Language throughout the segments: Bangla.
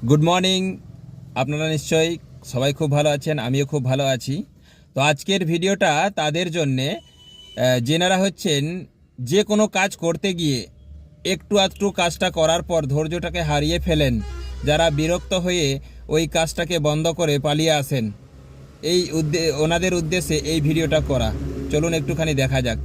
Good morning. আপনারা নিশ্চয়ই সবাই খুব ভালো আছেন, আমিও খুব ভালো আছি। তো আজকের ভিডিওটা তাদের জন্যে যেনারা হচ্ছেন যে কোনো কাজ করতে গিয়ে একটু আধটু কাজটা করার পর ধৈর্যটাকে হারিয়ে ফেলেন, যারা বিরক্ত হয়ে ওই কাজটাকে বন্ধ করে পালিয়ে আসেন, ওনাদের উদ্দেশ্যে এই ভিডিওটা করা। চলুন একটুখানি দেখা যাক।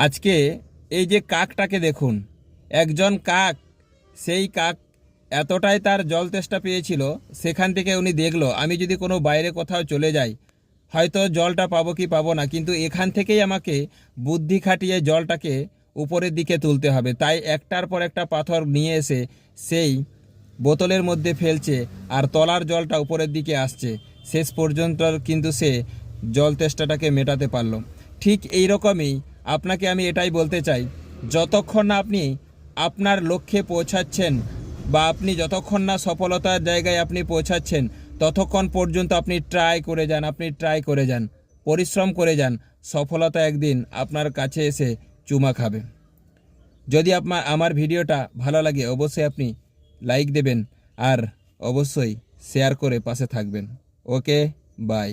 আজকে এই যে কাকটাকে দেখুন, একজন কাক, সেই কাক এতটাই তার জল তেষ্টা পেয়েছিল, সেখান থেকে উনি দেখলো আমি যদি কোনো বাইরে কোথাও চলে যাই হয়তো জলটা পাবো কি পাবো না, কিন্তু এখান থেকেই আমাকে বুদ্ধি খাটিয়ে জলটাকে উপরের দিকে তুলতে হবে। তাই একটার পর একটা পাথর নিয়ে এসে সেই বোতলের মধ্যে ফেলছে, আর তলার জলটা উপরের দিকে আসছে। শেষ পর্যন্ত কিন্তু সে জল তেষ্টাটাকে মেটাতে পারল। ঠিক এই রকমই আপনাকে আমি এটাই বলতে চাই, যতক্ষণ না আপনি আপনার লক্ষ্যে পৌঁছাচ্ছেন বা আপনি যতক্ষণ না সফলতার জায়গায় আপনি পৌঁছাচ্ছেন, ততক্ষণ পর্যন্ত আপনি ট্রাই করে যান, পরিশ্রম করে যান। সফলতা একদিন আপনার কাছে এসে চুমা খাবে। যদি আমার ভিডিওটা ভালো লাগে অবশ্যই আপনি লাইক দেবেন, আর অবশ্যই শেয়ার করে পাশে থাকবেন। ওকে, বাই।